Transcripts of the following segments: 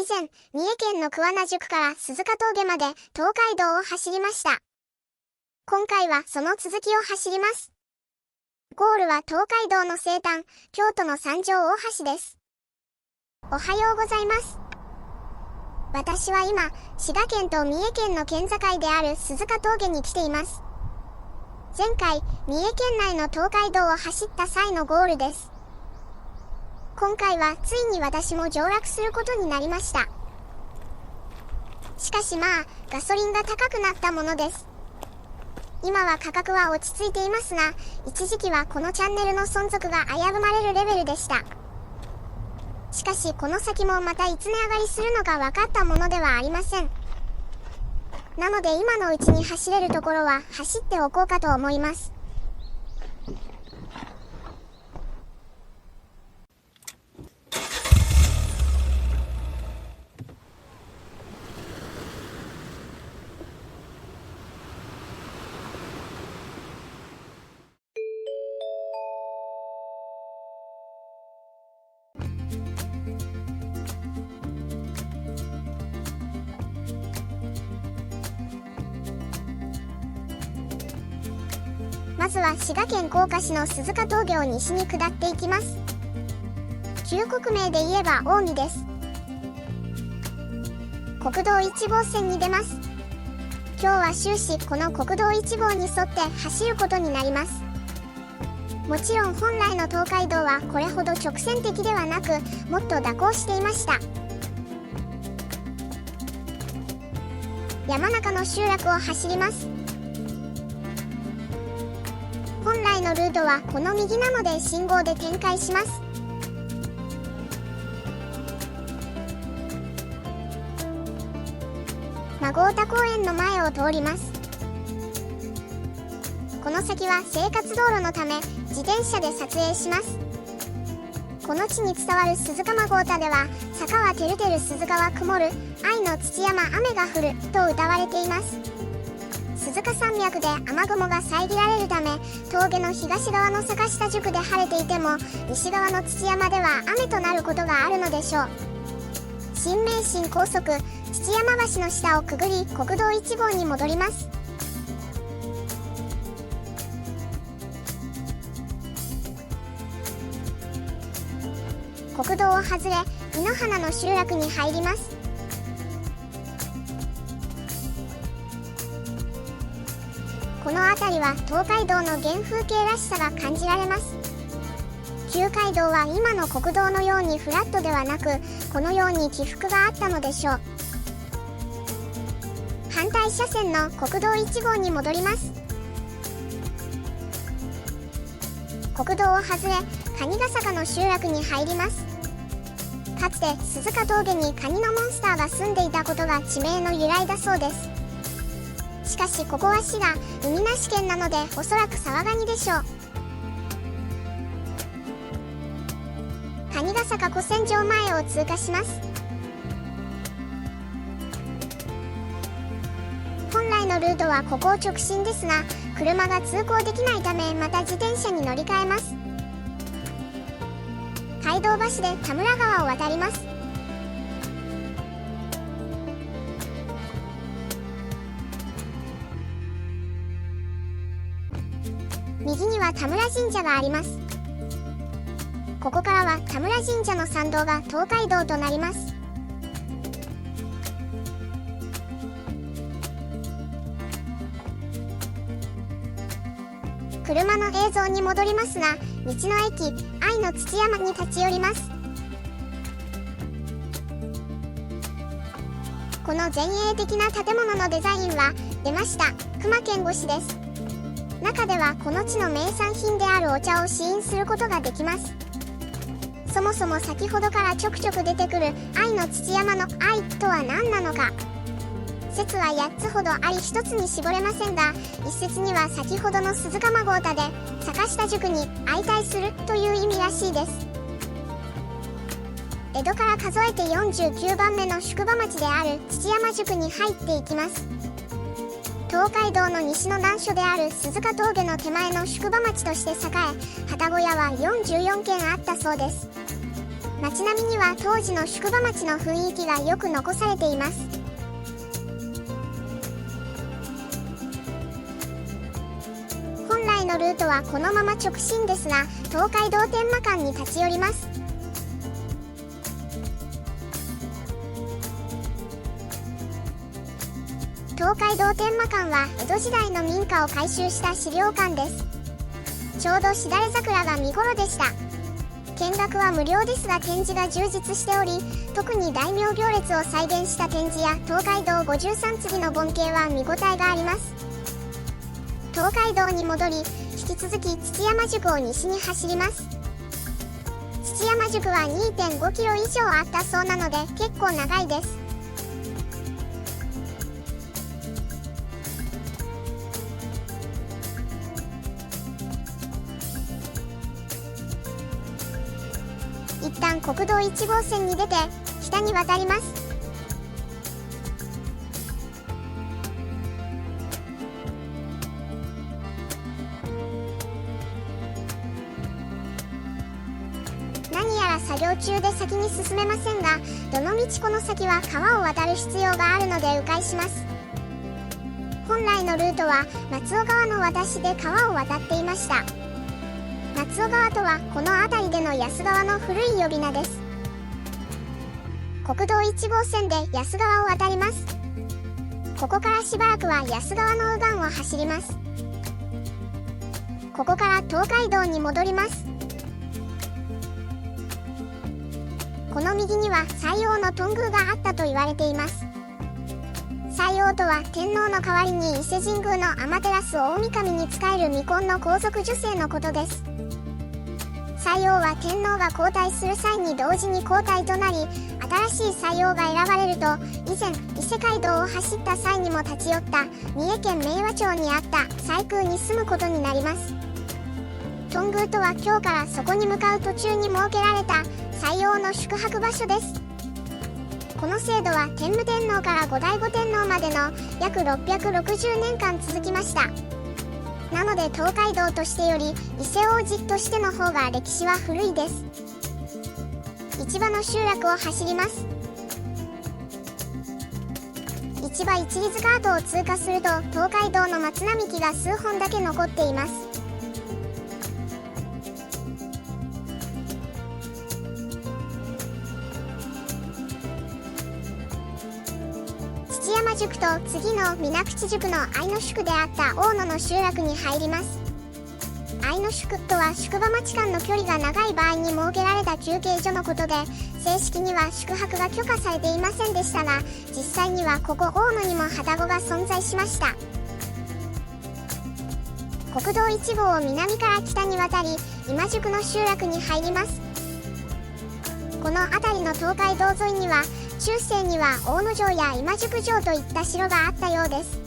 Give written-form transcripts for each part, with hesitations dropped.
前、三重県の桑名宿から鈴鹿峠まで東海道を走りました。今回はその続きを走ります。ゴールは東海道の西端、京都の三条大橋です。おはようございます。私は今、滋賀県と三重県の県境である鈴鹿峠に来ています。前回、三重県内の東海道を走った際のゴールです。今回はついに私も上洛することになりました。しかしガソリンが高くなったものです。今は価格は落ち着いていますが、一時期はこのチャンネルの存続が危ぶまれるレベルでした。しかしこの先もまたいつ値上がりするのか分かったものではありません。なので今のうちに走れるところは走っておこうかと思います。まずは滋賀県甲賀市の鈴鹿峠を西に下っていきます。旧国名で言えば近江です。国道1号線に出ます。今日は終始この国道1号に沿って走ることになります。もちろん本来の東海道はこれほど直線的ではなく、もっと蛇行していました。山中の集落を走ります。本来のルートはこの右なので信号で展開します。孫太公園の前を通ります。この先は生活道路のため自転車で撮影します。この地に伝わる鈴鹿孫太では、坂はてるてる鈴鹿は曇る、愛の土山雨が降ると歌われています。鈴鹿山脈で雨雲が遮られるため、峠の東側の坂下宿で晴れていても、西側の土山では雨となることがあるのでしょう。新名神高速土山橋の下をくぐり、国道1号に戻ります。国道を外れ、井の花の集落に入ります。この辺りは東海道の原風景らしさが感じられます。旧街道は今の国道のようにフラットではなく、このように起伏があったのでしょう。反対車線の国道1号に戻ります。国道を外れ、蟹ヶ坂の集落に入ります。かつて鈴鹿峠にカニのモンスターが住んでいたことが地名の由来だそうです。しかしここは滋賀、海なし県なのでおそらく沢ガニでしょう。蟹ヶ坂古戦場前を通過します。本来のルートはここを直進ですが、車が通行できないためまた自転車に乗り換えます。街道橋で田村川を渡ります。右には田村神社があります。ここからは田村神社の参道が東海道となります。車の映像に戻りますが、道の駅愛の土山に立ち寄ります。この前衛的な建物のデザインは出ました隈研吾氏です。中ではこの地の名産品であるお茶を試飲することができます。そもそも先ほどからちょくちょく出てくる愛の土山の愛とは何なのか。説は8つほどあり1つに絞れませんが、一説には先ほどの鈴鹿孫太で坂下宿に相対するという意味らしいです。江戸から数えて49番目の宿場町である土山宿に入っていきます。東海道の西の難所である鈴鹿峠の手前の宿場町として栄え、旅籠屋は44軒あったそうです。街並みには当時の宿場町の雰囲気がよく残されています。本来のルートはこのまま直進ですが、東海道天満館に立ち寄ります。東海道天満館は江戸時代の民家を改修した資料館です。ちょうどしだれ桜が見頃でした。見学は無料ですが展示が充実しており、特に大名行列を再現した展示や東海道53次の盆景は見応えがあります。東海道に戻り、引き続き土山宿を西に走ります。土山宿は 2.5 キロ以上あったそうなので結構長いです。一旦国道1号線に出て北に渡ります。何やら作業中で先に進めませんが、どのみちこの先は川を渡る必要があるので迂回します。本来のルートは松尾川の渡しで川を渡っていました。松尾川とはこの辺りでの安川の古い呼び名です。国道1号線で安川を渡ります。ここからしばらくは安川の右岸を走ります。ここから東海道に戻ります。この右には西王の頓宮があったと言われています。西王とは天皇の代わりに伊勢神宮の天照大神に仕える未婚の皇族女性のことです。西王は天皇が交代する際に同時に交代となり、新しい西王が選ばれると、以前伊勢街道を走った際にも立ち寄った三重県明和町にあった西宮に住むことになります。頓宮とは今日からそこに向かう途中に設けられた西王の宿泊場所です。この制度は天武天皇から後醍醐天皇までの約660年間続きました。なので東海道としてより伊勢王子としての方が歴史は古いです。市場の集落を走ります。市場一里塚跡を通過すると東海道の松並木が数本だけ残っています。土山宿と次の水口宿の愛の宿であった大野の集落に入ります。愛の宿とは宿場町間の距離が長い場合に設けられた休憩所のことで、正式には宿泊が許可されていませんでしたが、実際にはここ大野にも旅籠が存在しました。国道1号を南から北に渡り、今宿の集落に入ります。この辺りの東海道沿いには中世には大野城や今宿城といった城があったようです。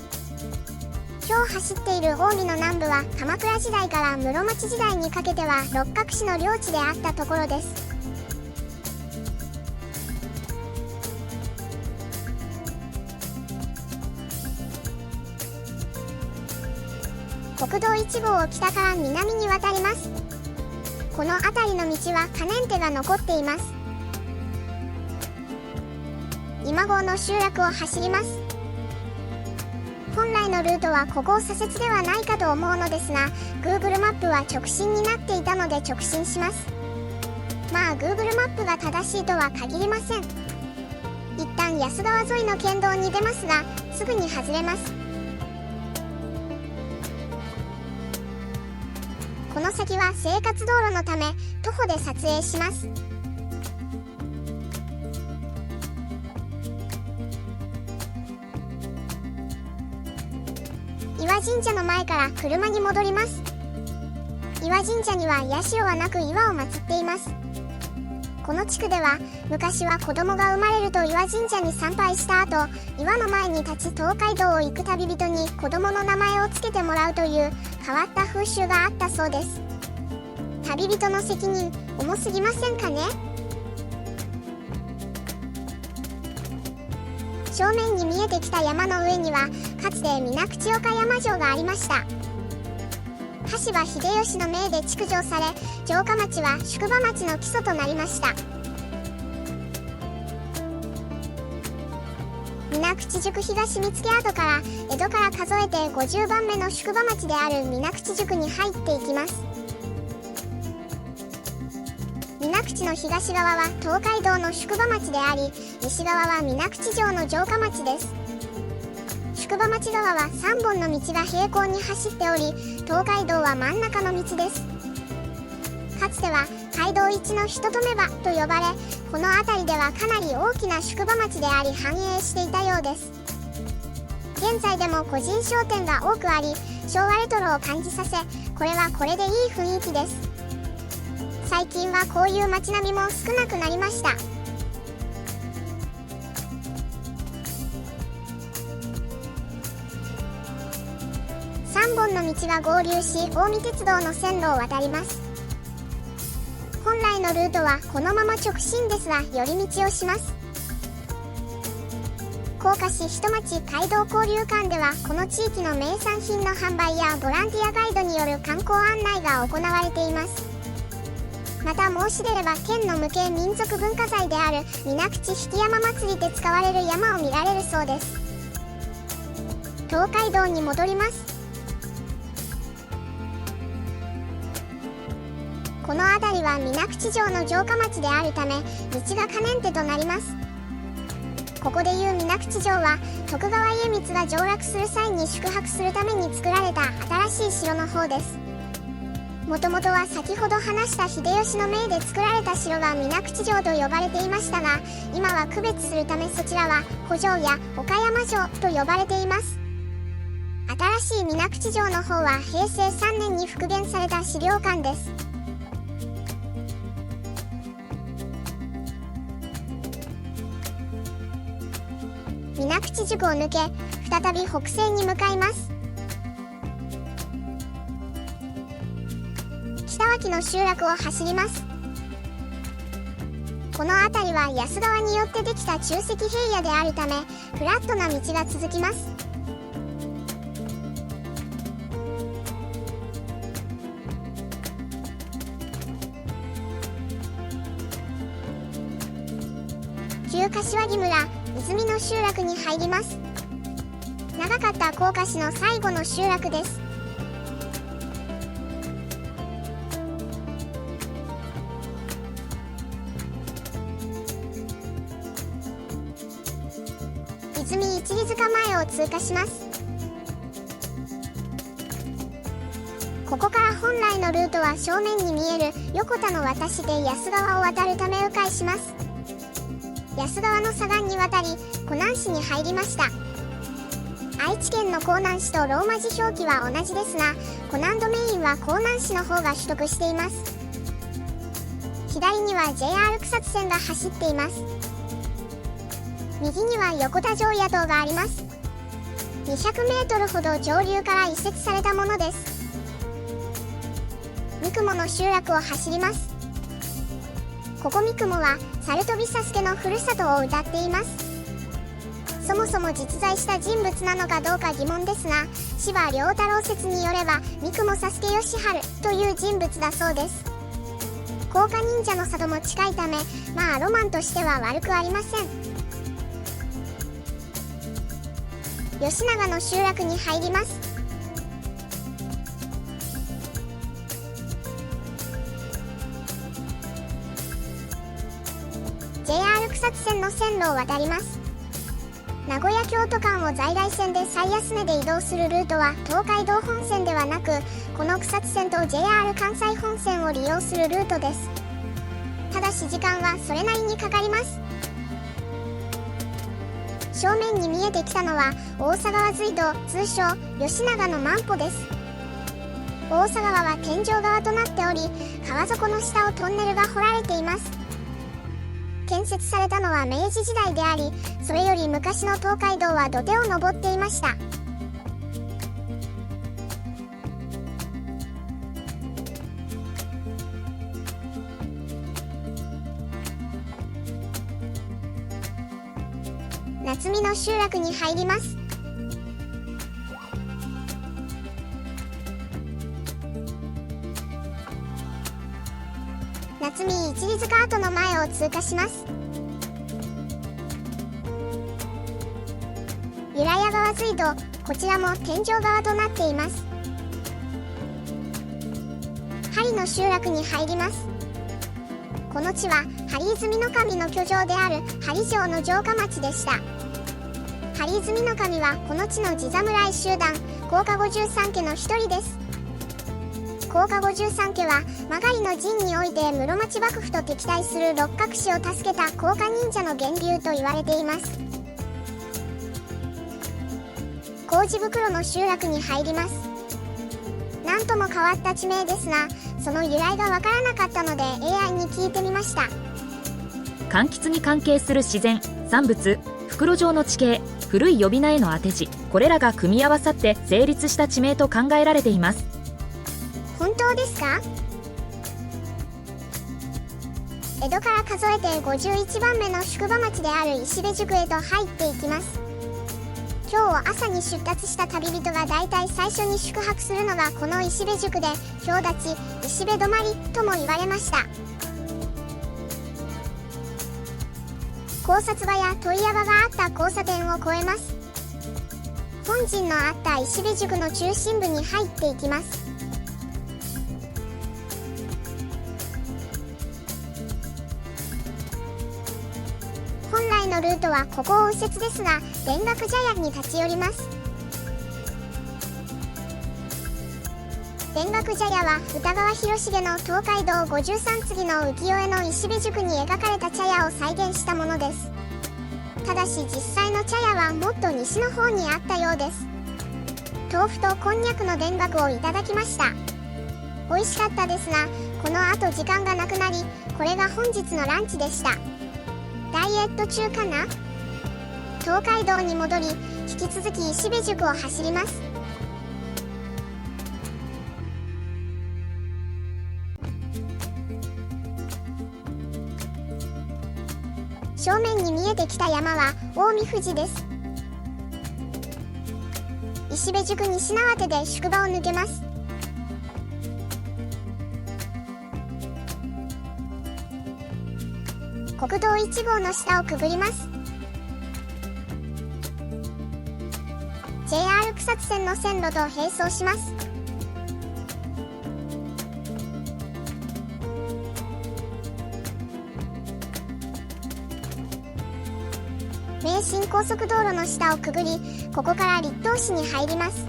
今日走っている近江の南部は鎌倉時代から室町時代にかけては六角氏の領地であったところです。国道1号を北から南に渡ります。この辺りの道は可燃手が残っています。今郷の集落を走ります。本来のルートはここを左折ではないかと思うのですが、 Google マップは直進になっていたので直進します。まあ Google マップが正しいとは限りません。一旦安川沿いの県道に出ますが、すぐに外れます。この先は生活道路のため徒歩で撮影します。岩神社の前から車に戻ります。岩神社には社はなく岩を祀っています。この地区では昔は子供が生まれると岩神社に参拝した後、岩の前に立ち東海道を行く旅人に子供の名前を付けてもらうという変わった風習があったそうです。旅人の責任重すぎませんかね。正面に見えてきた山の上にはかつて水口岡山城がありました。羽柴秀吉の命で築城され、城下町は宿場町の基礎となりました。水口宿東見附跡から江戸から数えて50番目の宿場町である水口宿に入っていきます。水口の東側は東海道の宿場町であり、西側は水口城の城下町です。宿場町側は3本の道が平行に走っており、東海道は真ん中の道です。かつては街道一の人止め場と呼ばれ、この辺りではかなり大きな宿場町であり繁栄していたようです。現在でも個人商店が多くあり、昭和レトロを感じさせ、これはこれでいい雰囲気です。最近はこういう街並みも少なくなりました。3本の道が合流し、近江鉄道の線路を渡ります。本来のルートはこのまま直進ですが、寄り道をします。甲賀市人町街道交流館では、この地域の名産品の販売やボランティアガイドによる観光案内が行われています。また申し出れば県の無形民族文化財である水口引山祭りで使われる山を見られるそうです。東海道に戻ります。この辺りは水口城の城下町であるため、道が可燃手となります。ここでいう水口城は徳川家光が上洛する際に宿泊するために作られた新しい城の方です。もともとは先ほど話した秀吉の命で作られた城が水口城と呼ばれていましたが、今は区別するためそちらは古城や岡山城と呼ばれています。新しい水口城の方は平成3年に復元された資料館です。水口宿を抜け、再び北西に向かいます。北脇の集落を走ります。この辺りは安川によってできた中石平野であるため、フラットな道が続きます。旧柏木村泉の集落に入ります。長かった甲賀市の最後の集落です。泉一里塚前を通過します。ここから本来のルートは正面に見える横田の渡しで安川を渡るため迂回します。安川の左岸に渡り湖南市に入りました。愛知県の江南市とローマ字表記は同じですが、湖南ドメインは江南市の方が取得しています。左には JR 草津線が走っています。右には横田城野党があります。200メートルほど上流から移設されたものです。三雲の集落を走ります。ここ三雲は猿飛佐助のふるさとを歌っています。そもそも実在した人物なのかどうか疑問ですが、司馬遼太郎説によれば三雲佐助義治という人物だそうです。甲賀忍者の里も近いため、まあロマンとしては悪くありません。吉永の集落に入ります。JR 草津線の線路を渡ります。名古屋京都間を在来線で最安値で移動するルートは東海道本線ではなく、この草津線と JR 関西本線を利用するルートです。ただし時間はそれなりにかかります。正面に見えてきたのは大佐川隧道、通称吉永の万歩です。大佐川は天井川となっており、川底の下をトンネルが掘られています。建設されたのは明治時代であり、それより昔の東海道は土手を登っていました。夏見の集落に入ります。夏見一里塚跡の前を通過します。由良谷川隧道、こちらも天井川となっています。針の集落に入ります。この地は針泉の神の居城である針城の城下町でした。針泉の神はこの地の地侍集団甲賀53家の一人です。甲賀53家は曲の陣において室町幕府と敵対する六角氏を助けた甲賀忍者の源流と言われています。麹袋の集落に入ります。なんとも変わった地名ですが、その由来がわからなかったので AI に聞いてみました。柑橘に関係する自然、産物、袋状の地形、古い呼び名への当て字、これらが組み合わさって成立した地名と考えられています。本当ですか？江戸から数えて51番目の宿場町である石部宿へと入っていきます。今日朝に出立した旅人がだいたい最初に宿泊するのがこの石部宿で、表立ち、石部止まりとも言われました。考察場や問屋場があった交差点を越えます。本陣のあった石部宿の中心部に入っていきます。本来のルートはここを右折ですが、田楽茶屋に立ち寄ります。田楽茶屋は歌川広重の東海道53次の浮世絵の石部宿に描かれた茶屋を再現したものです。ただし実際の茶屋はもっと西の方にあったようです。豆腐とこんにゃくの田楽をいただきました。美味しかったですが、この後時間がなくなり、これが本日のランチでした。ダイエット中かな？東海道に戻り、引き続き石部宿を走ります。正面に見えてきた山は近江富士です。石部宿西縄手で宿場を抜けます。国道1号の下をくぐります。 JR 草津線の線路と並走します。名神高速道路の下をくぐり、ここから栗東市に入ります。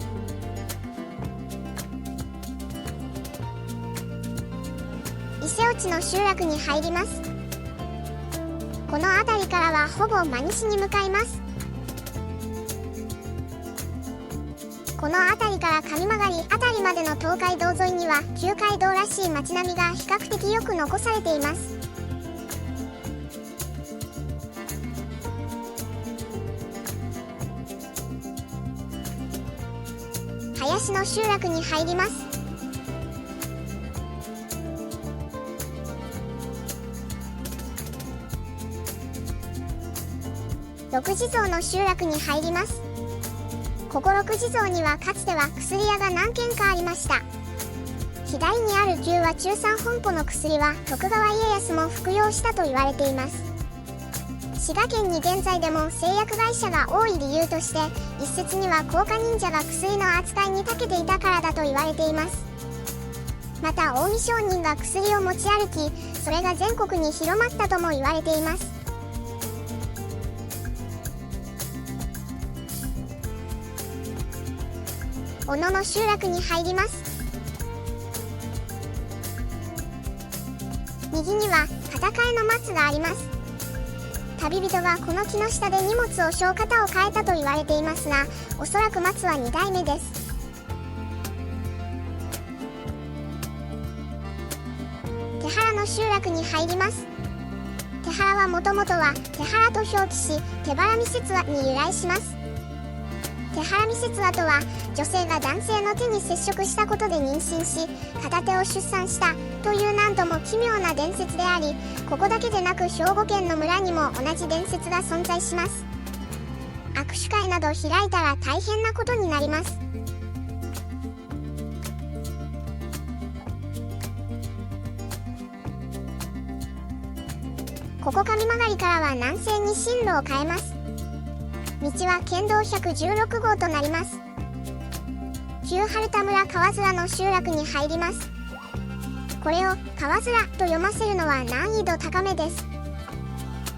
伊勢落ちの集落に入ります。この辺りからはほぼ真西に向かいます。この辺りから上曲辺りまでの東海道沿いには旧街道らしい街並みが比較的よく残されています。林の集落に入ります。六地蔵の集落に入ります。ここ六地蔵にはかつては薬屋が何軒かありました。左にある旧和中山本舗の薬は徳川家康も服用したと言われています。滋賀県に現在でも製薬会社が多い理由として、一説には甲賀忍者が薬の扱いに長けていたからだと言われています。また近江商人が薬を持ち歩き、それが全国に広まったとも言われています。小野の集落に入ります。右には片替えの松があります。旅人がこの木の下で荷物を背負う方を変えたと言われていますが、おそらく松は2代目です。手原の集落に入ります。手原はもともとは手原と表記し、手原見節話に由来します。手原見節話とは、女性が男性の手に接触したことで妊娠し、片手を出産したというなんとも奇妙な伝説であり、ここだけでなく兵庫県の村にも同じ伝説が存在します。握手会など開いたら大変なことになります。ここ上曲からは南西に進路を変えます。道は県道116号となります。旧春田村川面の集落に入ります。これを川面と読ませるのは難易度高めです。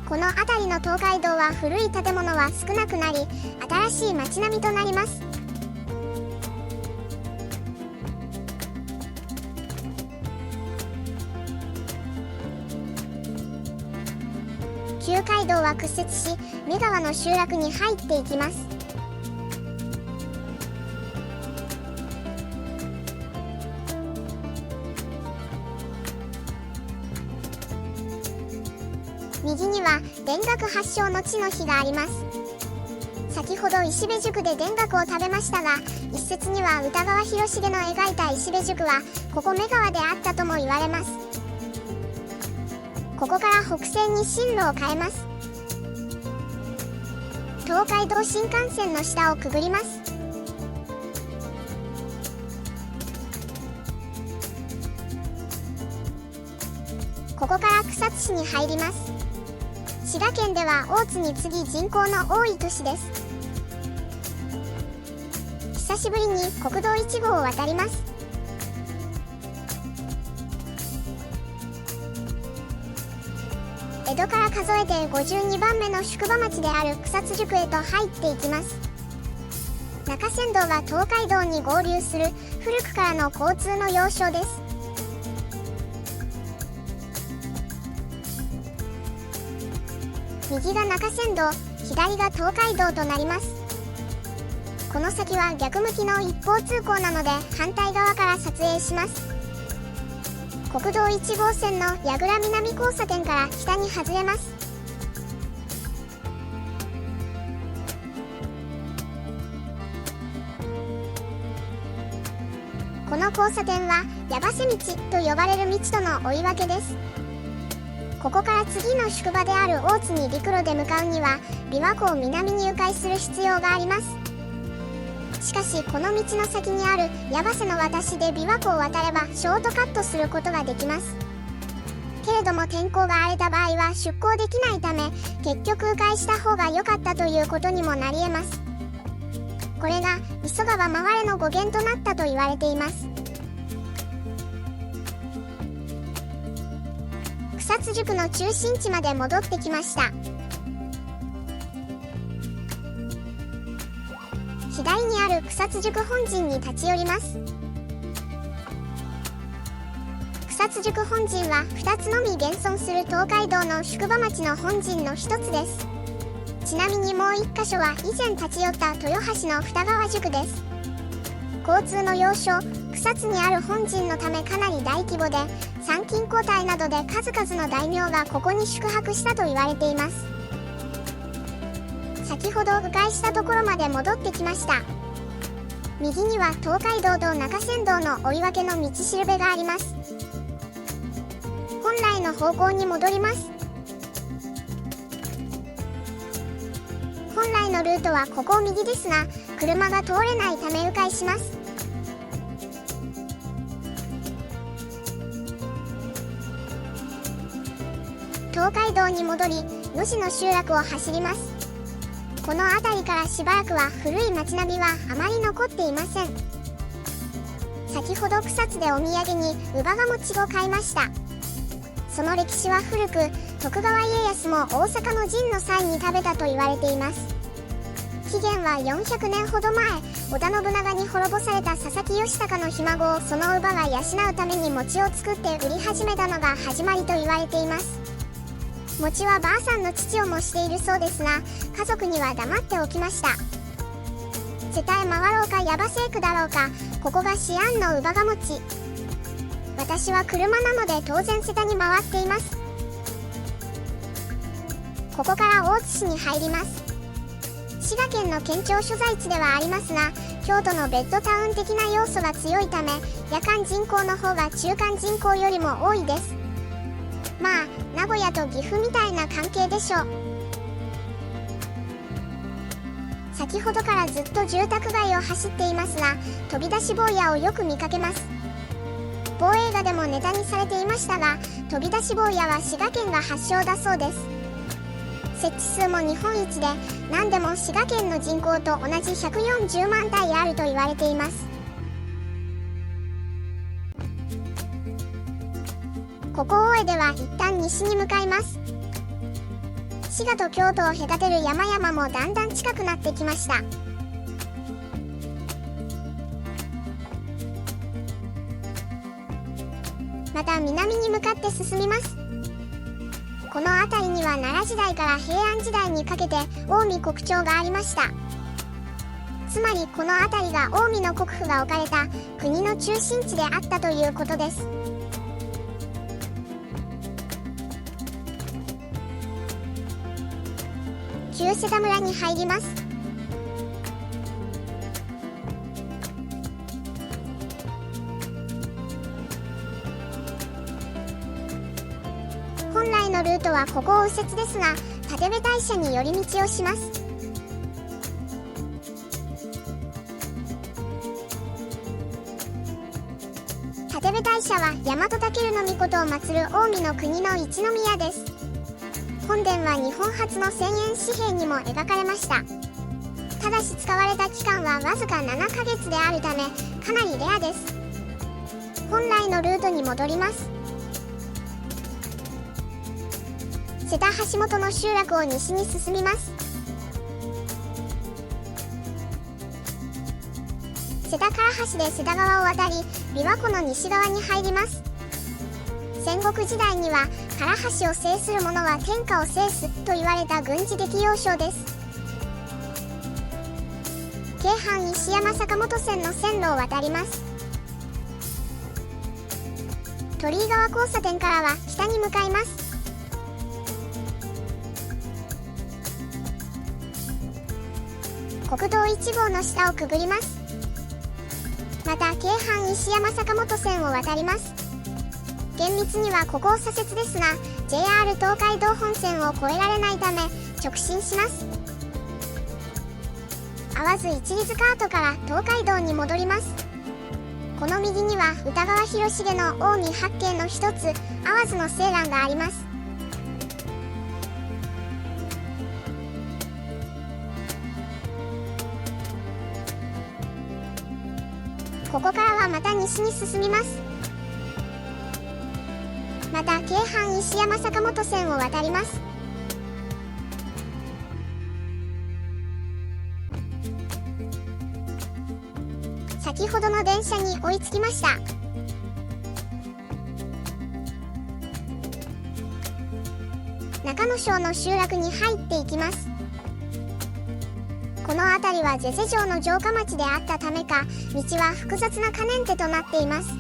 この辺りの東海道は古い建物は少なくなり、新しい街並みとなります。旧街道は屈折し、目川の集落に入っていきます。右には田楽発祥の地の碑があります。先ほど石部宿で田楽を食べましたが、一説には歌川広重の描いた石部宿はここ目川であったとも言われます。ここから北西に進路を変えます。東海道新幹線の下をくぐります。ここから草津市に入ります。滋賀県では大津に次ぎ人口の多い都市です。久しぶりに国道1号を渡ります。江戸から数えて52番目の宿場町である草津宿へと入っていきます。中山道は東海道に合流する古くからの交通の要衝です。右が中山道、左が東海道となります。この先は逆向きの一方通行なので反対側から撮影します。国道1号線の矢倉南交差点から北に外れます。この交差点は矢橋道と呼ばれる道との追い分けです。ここから次の宿場である大津に陸路で向かうには琵琶湖を南に迂回する必要があります。しかしこの道の先にある矢橋の渡しで琵琶湖を渡ればショートカットすることができます。けれども天候が荒れた場合は出港できないため、結局迂回した方が良かったということにもなり得ます。これが磯川回れの語源となったと言われています。草津宿の中心地まで戻ってきました。左にある草津宿本陣に立ち寄ります。草津宿本陣は2つのみ現存する東海道の宿場町の本陣の一つです。ちなみにもう1カ所は以前立ち寄った豊橋の二川宿です。交通の要衝草津にある本陣のためかなり大規模で、参勤交代などで数々の大名がここに宿泊したと言われています。先ほど迂回したところまで戻ってきました。右には東海道と中山道の追い分けの道しるべがあります。本来の方向に戻ります。本来のルートはここ右ですが、車が通れないため迂回します。東海道に戻り、野地の集落を走ります。この辺りからしばらくは古い町並みはあまり残っていません。先ほど草津でお土産に乳母餅を買いました。その歴史は古く、徳川家康も大阪の陣の際に食べたと言われています。紀元は400年ほど前、織田信長に滅ぼされた佐々木義孝のひ孫をその乳母が養うために餅を作って売り始めたのが始まりと言われています。餅はばあさんの父を模しているそうですが、家族には黙っておきました。瀬田へ回ろうか矢場製区だろうか、ここがシアンの乳母餅。私は車なので当然瀬田に回っています。ここから大津市に入ります。滋賀県の県庁所在地ではありますが、京都のベッドタウン的な要素が強いため、夜間人口の方が中間人口よりも多いです。まあ名古屋と岐阜みたいな関係でしょう。先ほどからずっと住宅街を走っていますが、飛び出し坊やをよく見かけます。某映画でもネタにされていましたが、飛び出し坊やは滋賀県が発祥だそうです。設置数も日本一で、なんでも滋賀県の人口と同じ140万体あると言われています。ここ大江では一旦西に向かいます。滋賀と京都を隔てる山々もだんだん近くなってきました。また南に向かって進みます。この辺りには奈良時代から平安時代にかけて近江国庁がありました。つまりこの辺りが近江の国府が置かれた国の中心地であったということです。旧瀬田村に入ります。本来のルートはここを右折ですが、立部大社に寄り道をします。立部大社は大和尊命を祀る近江の国の一宮です。本殿は日本初の1000円紙幣にも描かれました。ただし使われた期間はわずか7ヶ月であるためかなりレアです。本来のルートに戻ります。瀬田橋本の集落を西に進みます。瀬田唐橋で瀬田川を渡り琵琶湖の西側に入ります。戦国時代には唐橋を制する者は天下を制すと言われた軍事的要衝です。京阪石山坂本線の線路を渡ります。鳥居川交差点からは北に向かいます。国道1号の下をくぐります。また京阪石山坂本線を渡ります。厳密にはここを左折ですが JR 東海道本線を越えられないため直進します。会津一里塚跡から東海道に戻ります。この右には歌川広重の近江八景の一つ会津の青蘭があります。ここからはまた西に進みます。また京阪石山坂本線を渡ります。先ほどの電車に追いつきました。中野省の集落に入っていきます。この辺りは是瀬城の城下町であったためか道は複雑な可燃手となっています。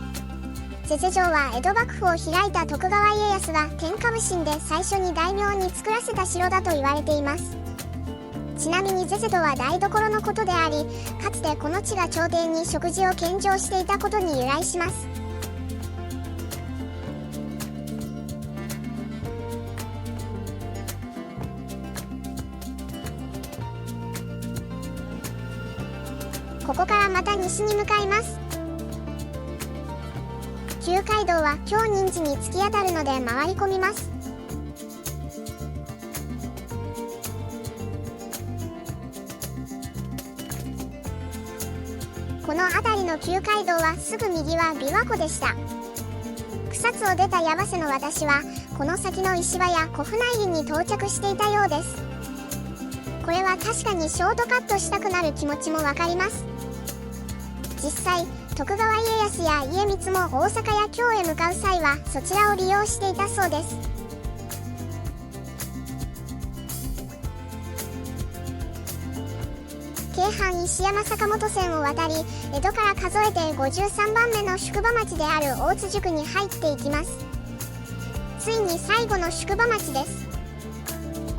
是瀬城は江戸幕府を開いた徳川家康が天下普請で最初に大名に作らせた城だと言われています。ちなみに是瀬とは台所のことであり、かつてこの地が朝廷に食事を献上していたことに由来します。ここからまた西に向かいます。旧街道は京仁寺に突き当たるので回り込みます。この辺りの旧街道はすぐ右は琵琶湖でした。草津を出た矢橋の私はこの先の石場や小船入りに到着していたようです。これは確かにショートカットしたくなる気持ちもわかります。実際徳川家康や家光も大阪や京へ向かう際はそちらを利用していたそうです。京阪石山坂本線を渡り江戸から数えて53番目の宿場町である大津宿に入っていきます。ついに最後の宿場町です。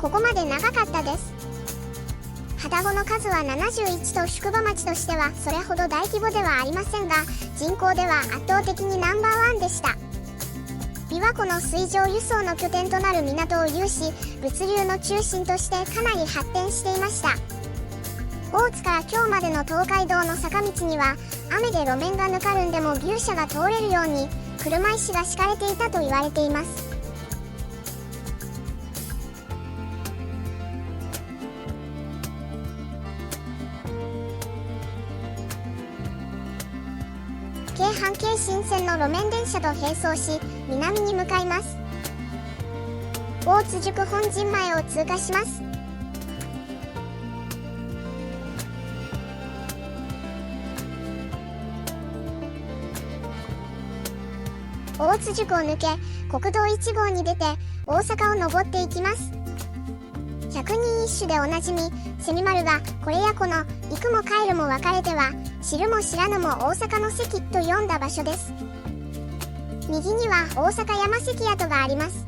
ここまで長かったです。旅籠の数は71と宿場町としてはそれほど大規模ではありませんが人口では圧倒的にナンバーワンでした。琵琶湖の水上輸送の拠点となる港を有し物流の中心としてかなり発展していました。大津から京までの東海道の坂道には雨で路面がぬかるんでも牛車が通れるように車石が敷かれていたと言われています。京阪京新線の路面電車と並走し、南に向かいます。大津宿本陣前を通過します。大津宿を抜け、国道1号に出て、大阪を登っていきます。百人一首でおなじみ、蝉丸が、これやこの、行くも帰るも別れては、知るも知らぬも大阪の関と読んだ場所です。右には大阪山関跡があります。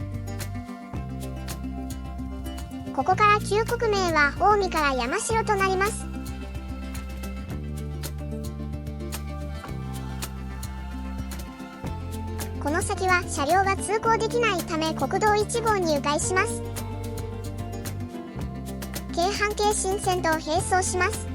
ここから旧国名は近江から山城となります。この先は車両が通行できないため国道1号に迂回します。京阪京新線と並走します。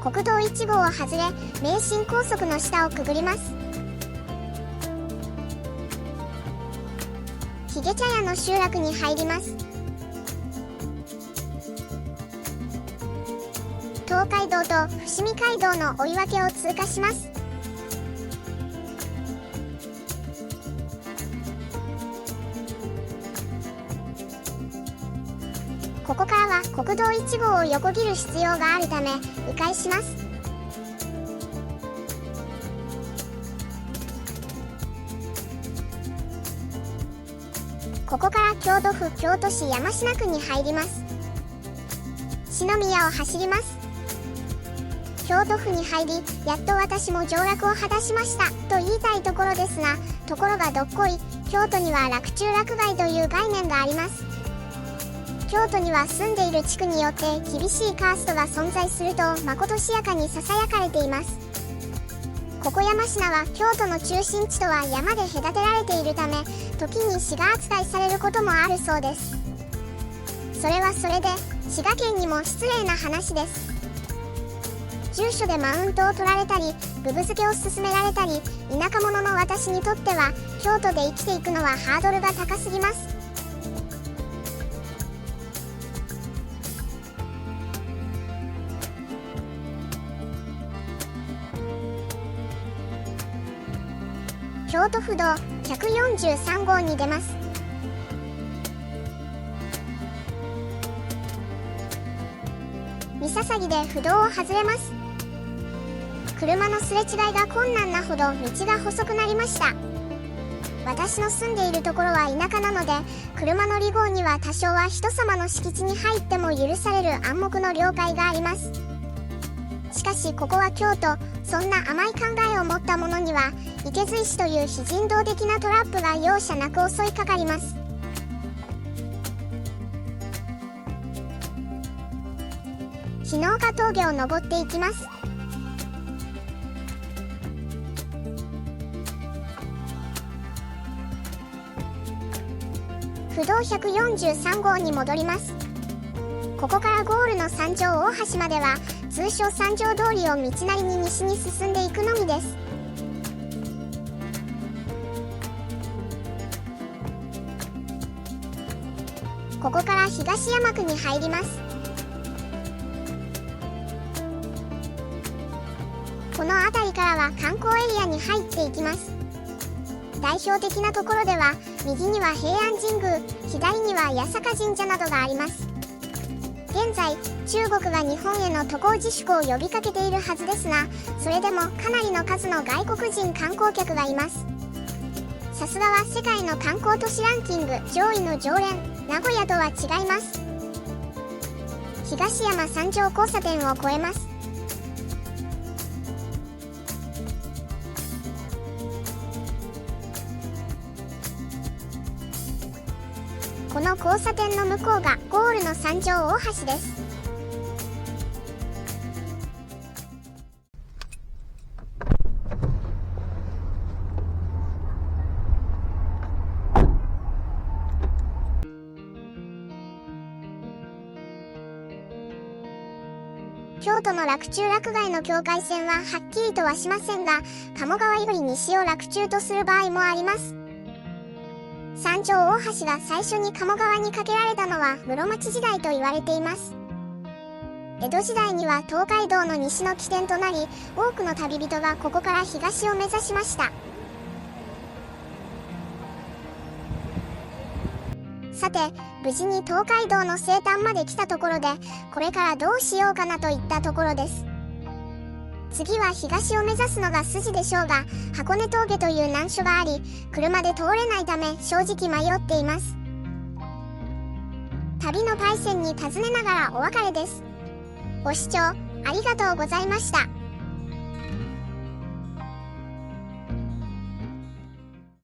国道1号を外れ、名神高速の下をくぐります。ひげ茶屋の集落に入ります。東海道と伏見街道の追分を通過します。ここからは国道1号を横切る必要があるため迂回します。ここから京都府京都市山科区に入ります。篠宮を走ります。京都府に入り、やっと私も上洛を果たしましたと言いたいところですが、ところがどっこい、京都には洛中洛外という概念があります。京都には住んでいる地区によって厳しいカーストが存在するとまことしやかにささやかれています。ここ山科は京都の中心地とは山で隔てられているため、時に滋賀扱いされることもあるそうです。それはそれで、滋賀県にも失礼な話です。住所でマウントを取られたり、ブブ漬けを勧められたり、田舎者の私にとっては、京都で生きていくのはハードルが高すぎます。京都府道143号に出ます。三笠で不動を外れます。車のすれ違いが困難なほど道が細くなりました。私の住んでいるところは田舎なので、車の離合には多少は人様の敷地に入っても許される暗黙の了解があります。しかしここは京都、そんな甘い考えを持った者には、池髄石という非人道的なトラップが容赦なく襲いかかります。日の岡峠を登っていきます。不動143号に戻ります。ここからゴールの三条大橋までは、通称三条通りを道なりに西に進んでいくのみです。ここから東山区に入ります。この辺りからは観光エリアに入っていきます。代表的なところでは、右には平安神宮、左には八坂神社などがあります。現在、中国が日本への渡航自粛を呼びかけているはずですが、それでもかなりの数の外国人観光客がいます。さすがは世界の観光都市ランキング上位の常連、名古屋とは違います。東山三条交差点を越えます。この交差点の向こうがゴールの三条大橋です。京都の洛中洛外の境界線ははっきりとはしませんが、鴨川より西を洛中とする場合もあります。三三条大橋が最初に鴨川に架けられたのは室町時代と言われています。江戸時代には東海道の西の起点となり、多くの旅人がここから東を目指しました。さて、無事に東海道の西端まで来たところで、これからどうしようかなといったところです。次は東を目指すのが筋でしょうが、箱根峠という難所があり、車で通れないため正直迷っています。旅のパイセンに尋ねながらお別れです。ご視聴ありがとうございました。